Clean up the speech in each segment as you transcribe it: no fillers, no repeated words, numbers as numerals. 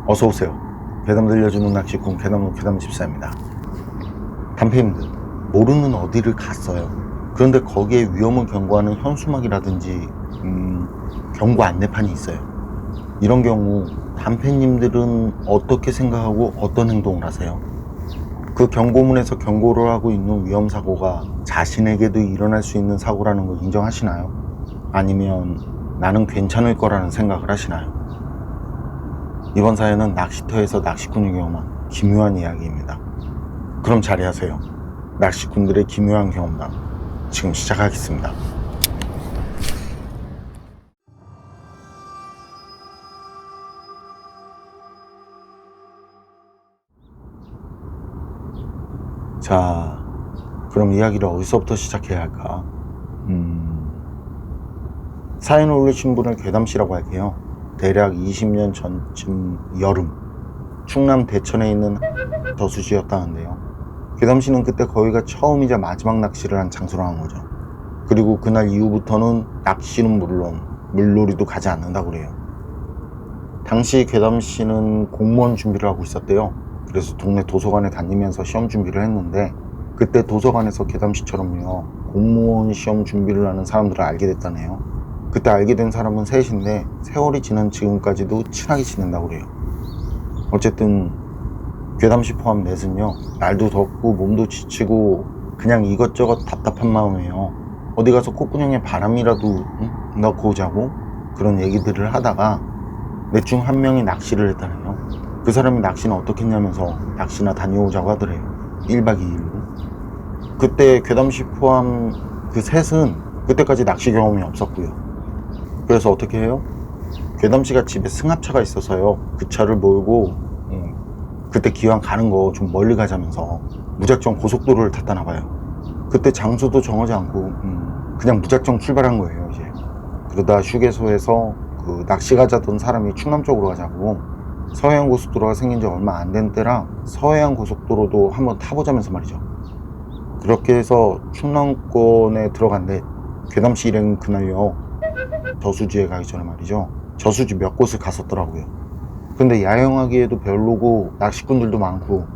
어서오세요. 괴담 들려주는 낚시꾼 괴담로 괴담집사입니다. 단페님들, 모르는 어디를 갔어요. 그런데 거기에 위험을 경고하는 현수막이라든지 경고 안내판이 있어요. 이런 경우 단페님들은 어떻게 생각하고 어떤 행동을 하세요? 그 경고문에서 경고를 하고 있는 위험사고가 자신에게도 일어날 수 있는 사고라는 걸 인정하시나요? 아니면 나는 괜찮을 거라는 생각을 하시나요? 이번 사연은 낚시터에서 낚시꾼이 경험한 기묘한 이야기입니다. 그럼 자리하세요. 낚시꾼들의 기묘한 경험담 지금 시작하겠습니다. 자, 그럼 이야기를 어디서부터 시작해야 할까? 사연을 올리신 분을 괴담씨라고 할게요. 대략 20년 전쯤 여름, 충남 대천에 있는 저수지였다는데요. 괴담씨는 그때 거기가 처음이자 마지막 낚시를 한 장소로 한 거죠. 그리고 그날 이후부터는 낚시는 물론 물놀이도 가지 않는다고 그래요. 당시 괴담씨는 공무원 준비를 하고 있었대요. 그래서 동네 도서관에 다니면서 시험 준비를 했는데, 그때 도서관에서 괴담씨처럼요 공무원 시험 준비를 하는 사람들을 알게 됐다네요. 그때 알게 된 사람은 셋인데 세월이 지난 지금까지도 친하게 지낸다고 그래요. 어쨌든 괴담씨 포함 넷은요, 날도 덥고 몸도 지치고 그냥 이것저것 답답한 마음이에요. 어디 가서 콧구멍에 바람이라도 넣고 오자고 그런 얘기들을 하다가 넷 중 한 명이 낚시를 했다네요. 그 사람이 낚시는 어떻게 했냐면서 낚시나 다녀오자고 하더래요. 1박 2일로. 그때 괴담씨 포함 그 셋은 그때까지 낚시 경험이 없었고요. 그래서 어떻게 해요? 괴담씨가 집에 승합차가 있어서요, 그 차를 몰고 그때 기왕 가는 거 좀 멀리 가자면서 무작정 고속도로를 탔다나 봐요. 그때 장소도 정하지 않고 그냥 무작정 출발한 거예요. 이제 그러다 휴게소에서 그 낚시 가자던 사람이 충남 쪽으로 가자고, 서해안 고속도로가 생긴 지 얼마 안 된 때라 서해안 고속도로도 한번 타보자면서 말이죠. 그렇게 해서 충남권에 들어간데, 괴담씨 일행 그날요 저수지에 가기 전에 말이죠, 저수지 몇 곳을 갔었더라고요. 근데 야영하기에도 별로고 낚시꾼들도 많고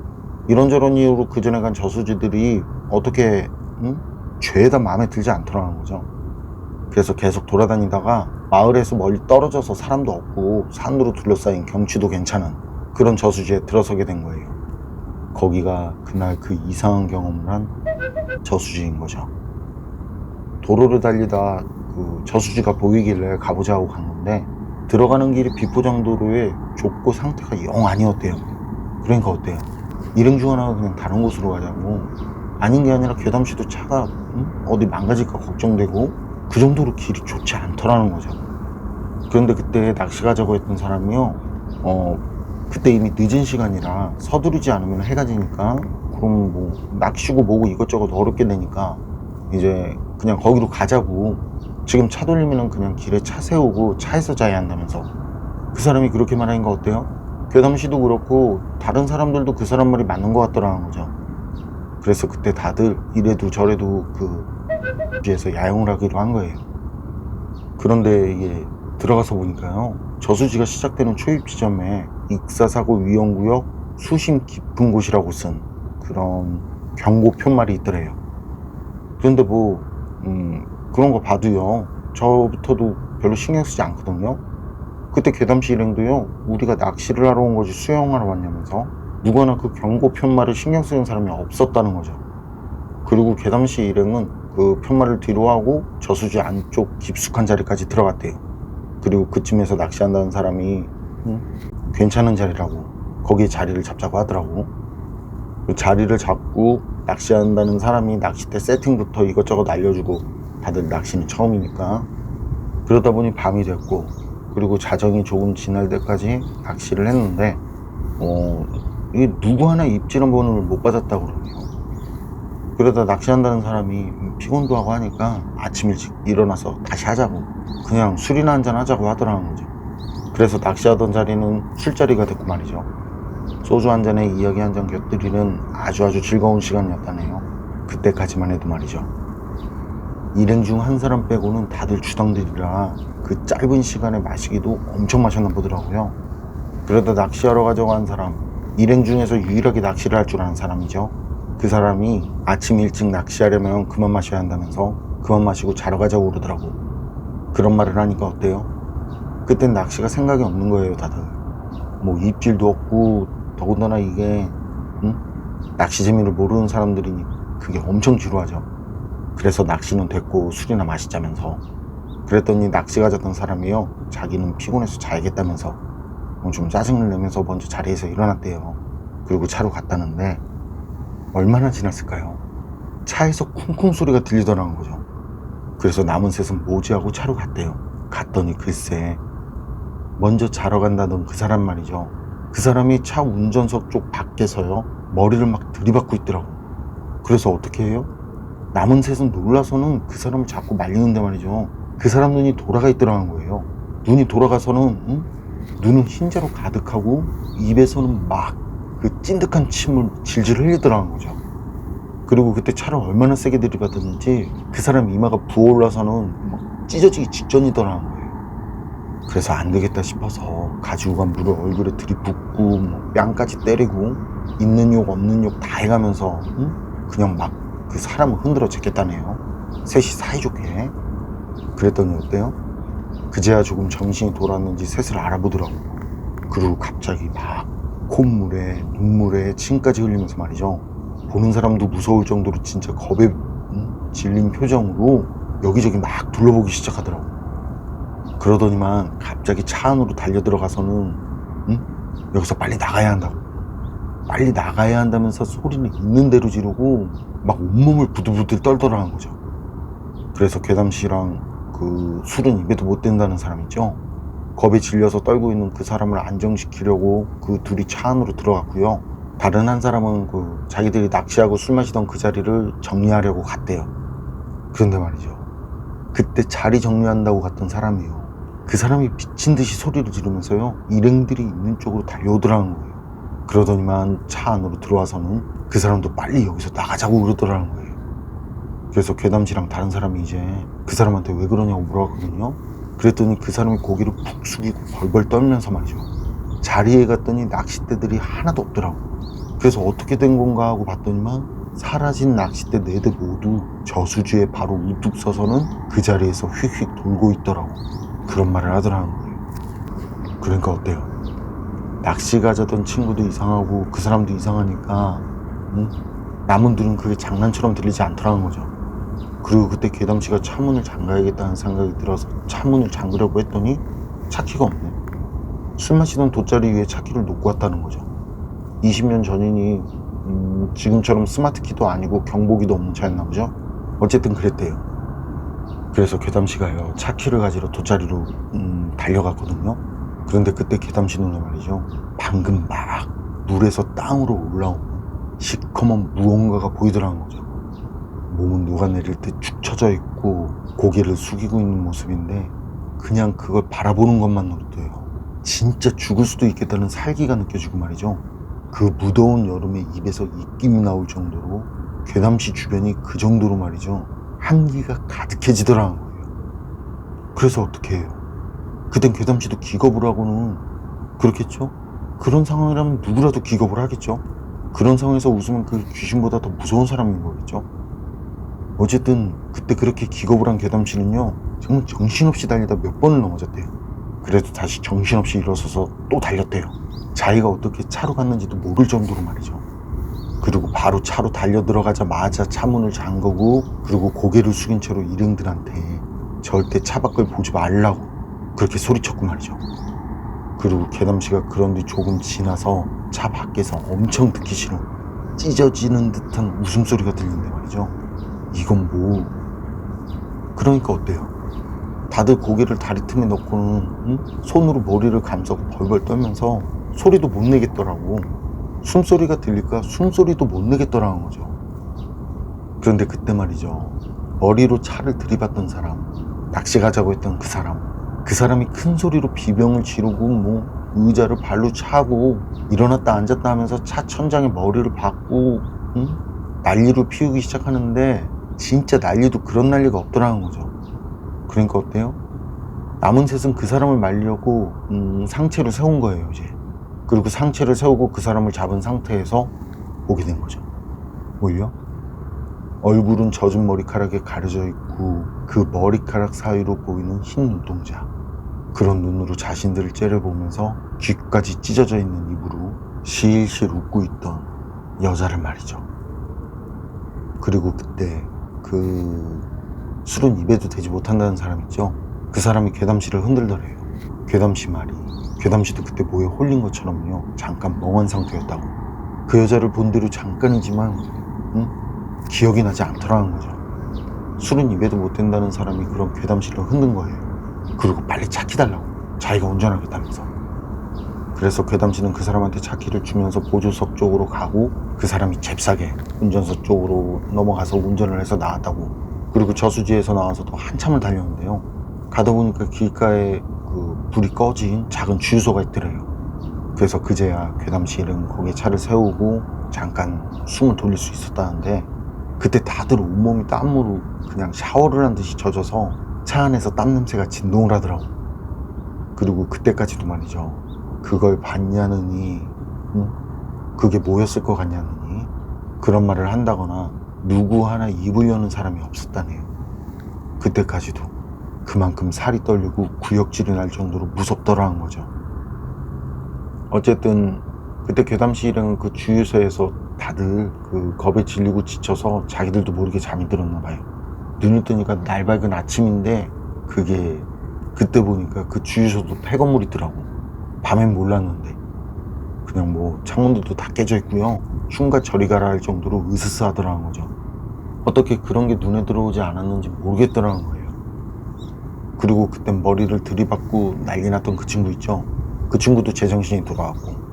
이런저런 이유로 그 전에 간 저수지들이 어떻게 죄다 마음에 들지 않더라는 거죠. 그래서 계속 돌아다니다가 마을에서 멀리 떨어져서 사람도 없고 산으로 둘러싸인 경치도 괜찮은 그런 저수지에 들어서게 된 거예요. 거기가 그날 그 이상한 경험을 한 저수지인 거죠. 도로를 달리다 그 저수지가 보이길래 가보자고 간 건데, 들어가는 길이 비포장도로에 좁고 상태가 영 아니었대요. 그러니까 어때요? 일행 중 하나가 그냥 다른 곳으로 가자고. 아닌 게 아니라 괴담씨도 차가 어디 망가질까 걱정되고 그 정도로 길이 좋지 않더라는 거죠. 그런데 그때 낚시 가자고 했던 사람이요, 그때 이미 늦은 시간이라 서두르지 않으면 해가 지니까, 그럼 뭐 낚시고 뭐고 이것저것 어렵게 되니까 이제 그냥 거기로 가자고, 지금 차 돌리면은 그냥 길에 차 세우고 차에서 자야 한다면서. 그 사람이 그렇게 말하니까 어때요? 괴담씨도 그렇고 다른 사람들도 그 사람 말이 맞는 것 같더라는 거죠. 그래서 그때 다들 이래도 저래도 그 저수지에서 야영을 하기로 한 거예요. 그런데 이게 들어가서 보니까요, 저수지가 시작되는 초입 지점에 익사사고 위험구역 수심 깊은 곳이라고 쓴 그런 경고 푯말이 있더래요. 그런데 뭐 그런 거 봐도요, 저부터도 별로 신경 쓰지 않거든요. 그때 괴담씨 일행도요, 우리가 낚시를 하러 온 거지 수영하러 왔냐면서 누구나 그 경고 푯말을 신경 쓰는 사람이 없었다는 거죠. 그리고 괴담씨 일행은 그 푯말을 뒤로 하고 저수지 안쪽 깊숙한 자리까지 들어갔대요. 그리고 그쯤에서 낚시한다는 사람이 괜찮은 자리라고 거기에 자리를 잡자고 하더라고. 그 자리를 잡고 낚시한다는 사람이 낚싯대 세팅부터 이것저것 알려주고, 다들 낚시는 처음이니까. 그러다 보니 밤이 됐고, 그리고 자정이 조금 지날 때까지 낚시를 했는데 이게 누구 하나 입질 한 번을 못 받았다고 그러네요. 그러다 낚시한다는 사람이 피곤도 하고 하니까 아침 일찍 일어나서 다시 하자고, 그냥 술이나 한잔 하자고 하더라는 거죠. 그래서 낚시하던 자리는 술자리가 됐고 말이죠. 소주 한 잔에 이야기 한 잔 곁들이는 아주 즐거운 시간이었다네요. 그때까지만 해도 말이죠. 일행 중 한 사람 빼고는 다들 주당들이라 그 짧은 시간에 마시기도 엄청 마셨나 보더라고요. 그러다 낚시하러 가자고 한 사람, 일행 중에서 유일하게 낚시를 할 줄 아는 사람이죠. 그 사람이 아침 일찍 낚시하려면 그만 마셔야 한다면서 그만 마시고 자러 가자고 그러더라고. 그런 말을 하니까 어때요? 그땐 낚시가 생각이 없는 거예요, 다들. 뭐 입질도 없고, 더군다나 이게 낚시 재미를 모르는 사람들이니 그게 엄청 지루하죠. 그래서 낚시는 됐고 술이나 마시자면서. 그랬더니 낚시 가자던 사람이요, 자기는 피곤해서 자야겠다면서 좀 짜증을 내면서 먼저 자리에서 일어났대요. 그리고 차로 갔다는데 얼마나 지났을까요? 차에서 쿵쿵 소리가 들리더라는 거죠. 그래서 남은 셋은 뭐지 하고 차로 갔대요. 갔더니 글쎄, 먼저 자러 간다던 그 사람 말이죠. 그 사람이 차 운전석 쪽 밖에서요, 머리를 막 들이받고 있더라고. 그래서 어떻게 해요? 남은 셋은 놀라서는 그 사람을 자꾸 말리는데 말이죠. 그 사람 눈이 돌아가 있더라는 거예요. 눈이 돌아가서는 눈은 흰자로 가득하고 입에서는 막 그 찐득한 침을 질질 흘리더라는 거죠. 그리고 그때 차를 얼마나 세게 들이받았는지 그 사람 이마가 부어올라서는 막 찢어지기 직전이더라는 거예요. 그래서 안 되겠다 싶어서 가지고 간 물을 얼굴에 들이붓고 뭐 뺨까지 때리고 있는 욕 없는 욕 다 해가면서 그냥 막 그 사람을 흔들어 제꼈다네요. 셋이 사이좋게. 그랬더니 어때요? 그제야 조금 정신이 돌았는지 셋을 알아보더라고요. 그리고 갑자기 막 콧물에 눈물에 침까지 흘리면서 말이죠. 보는 사람도 무서울 정도로 진짜 겁에 질린 표정으로 여기저기 막 둘러보기 시작하더라고. 그러더니만 갑자기 차 안으로 달려 들어가서는 여기서 빨리 나가야 한다고, 빨리 나가야 한다면서 소리는 있는 대로 지르고 막 온몸을 부들부들 떨더라는 거죠. 그래서 괴담씨랑 그 술은 입에도 못 댄다는 사람 있죠. 겁에 질려서 떨고 있는 그 사람을 안정시키려고 그 둘이 차 안으로 들어갔고요. 다른 한 사람은 그 자기들이 낚시하고 술 마시던 그 자리를 정리하려고 갔대요. 그런데 말이죠, 그때 자리 정리한다고 갔던 사람이요, 그 사람이 미친 듯이 소리를 지르면서요, 일행들이 있는 쪽으로 달려오더라는 거예요. 그러더니만 차 안으로 들어와서는 그 사람도 빨리 여기서 나가자고 그러더라는 거예요. 그래서 괴담씨랑 다른 사람이 이제 그 사람한테 왜 그러냐고 물어봤거든요. 그랬더니 그 사람이 고개를 푹 숙이고 벌벌 떨면서 말이죠, 자리에 갔더니 낚싯대들이 하나도 없더라고. 그래서 어떻게 된 건가 하고 봤더니만 사라진 낚싯대 4대 모두 저수지에 바로 우뚝 서서는 그 자리에서 휙휙 돌고 있더라고. 그런 말을 하더라는 거예요. 그러니까 어때요? 낚시 가자던 친구도 이상하고 그 사람도 이상하니까 남은들은 그게 장난처럼 들리지 않더라는 거죠. 그리고 그때 괴담씨가 차문을 잠가야겠다는 생각이 들어서 차문을 잠그려고 했더니 차키가 없네. 술 마시던 돗자리 위에 차키를 놓고 왔다는 거죠. 20년 전이니 지금처럼 스마트키도 아니고 경보기도 없는 차였나 보죠. 어쨌든 그랬대요. 그래서 괴담씨가요, 차키를 가지러 돗자리로 달려갔거든요. 그런데 그때 괴담씨 눈에 말이죠, 방금 막 물에서 땅으로 올라오는 시커먼 무언가가 보이더라는 거죠. 몸은 녹아내릴 때 축 처져 있고 고개를 숙이고 있는 모습인데 그냥 그걸 바라보는 것만으로도요, 진짜 죽을 수도 있겠다는 살기가 느껴지고 말이죠. 그 무더운 여름에 입에서 입김이 나올 정도로 괴담씨 주변이 그 정도로 말이죠, 한기가 가득해지더라는 거예요. 그래서 어떻게 해요? 그땐 괴담씨도 기겁을 하고는 그렇겠죠? 그런 상황이라면 누구라도 기겁을 하겠죠? 그런 상황에서 웃으면 그 귀신보다 더 무서운 사람인 거겠죠? 어쨌든 그때 그렇게 기겁을 한 괴담씨는요, 정말 정신없이 달리다 몇 번을 넘어졌대요. 그래도 다시 정신없이 일어서서 또 달렸대요. 자기가 어떻게 차로 갔는지도 모를 정도로 말이죠. 그리고 바로 차로 달려 들어가자마자 차문을 잠그고 그리고 고개를 숙인 채로 일행들한테 절대 차 밖을 보지 말라고 그렇게 소리쳤고 말이죠. 그리고 괴담씨가 그런 뒤 조금 지나서 차 밖에서 엄청 듣기 싫은 찢어지는 듯한 웃음소리가 들리는데 말이죠. 이건 뭐, 그러니까 어때요? 다들 고개를 다리 틈에 넣고는 손으로 머리를 감싸고 벌벌 떨면서 소리도 못 내겠더라고. 숨소리가 들릴까 숨소리도 못 내겠더라는 거죠. 그런데 그때 말이죠, 머리로 차를 들이받던 사람, 낚시 가자고 했던 그 사람이 큰 소리로 비명을 지르고 뭐 의자를 발로 차고 일어났다 앉았다 하면서 차 천장에 머리를 박고 난리를 피우기 시작하는데 진짜 난리도 그런 난리가 없더라는 거죠. 그러니까 어때요? 남은 셋은 그 사람을 말리려고 상체로 세운 거예요. 이제 그리고 상체를 세우고 그 사람을 잡은 상태에서 보게 된 거죠. 뭘요? 얼굴은 젖은 머리카락에 가려져 있고 그 머리카락 사이로 보이는 흰 눈동자. 그런 눈으로 자신들을 째려보면서 귀까지 찢어져 있는 입으로 실실 웃고 있던 여자를 말이죠. 그리고 그때 그 술은 입에도 대지 못한다는 사람 있죠? 그 사람이 괴담씨를 흔들더래요. 괴담씨 말이 괴담씨도 그때 뭐에 홀린 것처럼요 잠깐 멍한 상태였다고. 그 여자를 본 뒤로 잠깐이지만 기억이 나지 않더라는 거죠. 술은 입에도 못 댄다는 사람이 그런 괴담씨를 흔든 거예요. 그리고 빨리 차 키달라고, 자기가 운전하겠다면서. 그래서 괴담씨는 그 사람한테 차 키를 주면서 보조석 쪽으로 가고 그 사람이 잽싸게 운전석 쪽으로 넘어가서 운전을 해서 나왔다고. 그리고 저수지에서 나와서도 한참을 달렸는데요, 가다 보니까 길가에 그 불이 꺼진 작은 주유소가 있더래요. 그래서 그제야 괴담씨는 거기에 차를 세우고 잠깐 숨을 돌릴 수 있었다는데, 그때 다들 온몸이 땀으로 그냥 샤워를 한 듯이 젖어서 차 안에서 땀 냄새가 진동을 하더라고. 그리고 그때까지도 말이죠, 그걸 봤냐느니 그게 뭐였을 것 같냐느니 그런 말을 한다거나 누구 하나 입을 여는 사람이 없었다네요. 그때까지도 그만큼 살이 떨리고 구역질이 날 정도로 무섭더라는 거죠. 어쨌든 그때 괴담씨 일행은 그 주유소에서 다들 그 겁에 질리고 지쳐서 자기들도 모르게 잠이 들었나 봐요. 눈을 뜨니까 날 밝은 아침인데, 그게 그때 보니까 그 주유소도 폐건물이더라고. 밤엔 몰랐는데 그냥 뭐 창문들도 다 깨져 있고요, 흉가 저리 가라 할 정도로 으스스하더라는 거죠. 어떻게 그런 게 눈에 들어오지 않았는지 모르겠더라는 거예요. 그리고 그때 머리를 들이받고 난리 났던 그 친구 있죠? 그 친구도 제정신이 돌아왔고,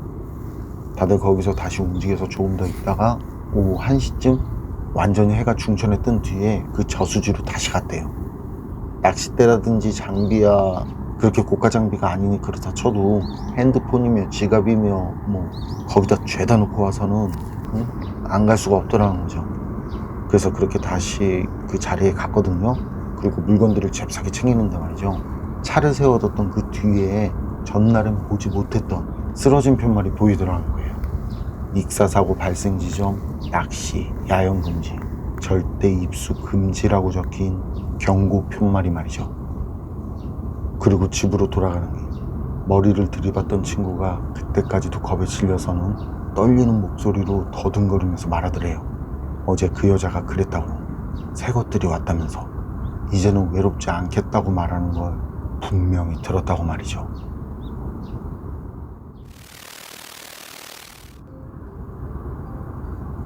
다들 거기서 다시 움직여서 조금 더 있다가 오후 1시쯤 완전히 해가 중천에 뜬 뒤에 그 저수지로 다시 갔대요. 낚싯대라든지 장비야 그렇게 고가 장비가 아니니 그렇다 쳐도 핸드폰이며 지갑이며 뭐 거기다 죄다 놓고 와서는 안 갈 수가 없더라는 거죠. 그래서 그렇게 다시 그 자리에 갔거든요. 그리고 물건들을 잽싸게 챙기는데 말이죠, 차를 세워뒀던 그 뒤에 전날엔 보지 못했던 쓰러진 푯말이 보이더라는 거예요. 익사사고 발생 지점, 낚시, 야영 금지, 절대 입수 금지라고 적힌 경고 푯말이 말이죠. 그리고 집으로 돌아가는 길, 머리를 들이받던 친구가 그때까지도 겁에 질려서는 떨리는 목소리로 더듬거리면서 말하더래요. 어제 그 여자가 그랬다고, 새 것들이 왔다면서 이제는 외롭지 않겠다고 말하는 걸 분명히 들었다고 말이죠.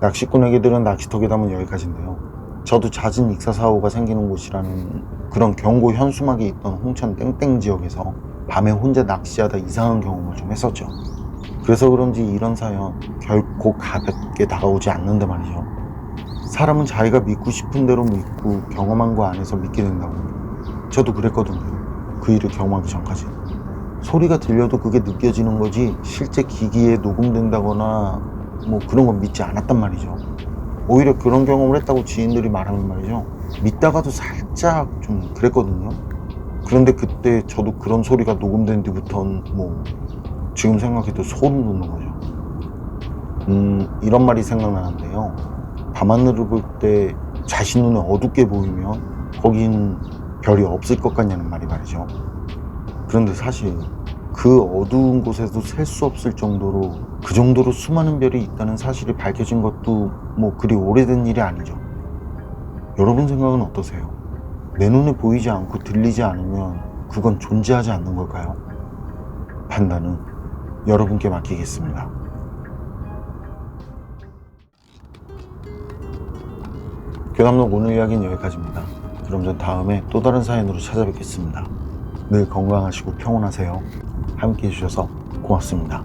낚시꾼에게들은 낚시터 괴담은 여기까지인데요, 저도 잦은 익사사고가 생기는 곳이라는 그런 경고 현수막이 있던 홍천 땡땡 지역에서 밤에 혼자 낚시하다 이상한 경험을 좀 했었죠. 그래서 그런지 이런 사연 결코 가볍게 다가오지 않는데 말이죠. 사람은 자기가 믿고 싶은 대로 믿고 경험한 거 안에서 믿게 된다고. 저도 그랬거든요. 그 일을 경험하기 전까지. 소리가 들려도 그게 느껴지는 거지 실제 기기에 녹음된다거나 뭐 그런 건 믿지 않았단 말이죠. 오히려 그런 경험을 했다고 지인들이 말하면 말이죠, 믿다가도 살짝 좀 그랬거든요. 그런데 그때 저도 그런 소리가 녹음된 뒤부터는 뭐 지금 생각해도 소름 돋는 거죠. 이런 말이 생각나는데요, 밤하늘을 볼 때 자신 눈에 어둡게 보이면 거긴 별이 없을 것 같냐는 말이 말이죠. 그런데 사실 그 어두운 곳에도 셀 수 없을 정도로 그 정도로 수많은 별이 있다는 사실이 밝혀진 것도 뭐 그리 오래된 일이 아니죠. 여러분 생각은 어떠세요? 내 눈에 보이지 않고 들리지 않으면 그건 존재하지 않는 걸까요? 판단은 여러분께 맡기겠습니다. 괴담록 오늘 이야기는 여기까지입니다. 그럼 전 다음에 또 다른 사연으로 찾아뵙겠습니다. 늘 건강하시고 평온하세요. 함께 해주셔서 고맙습니다.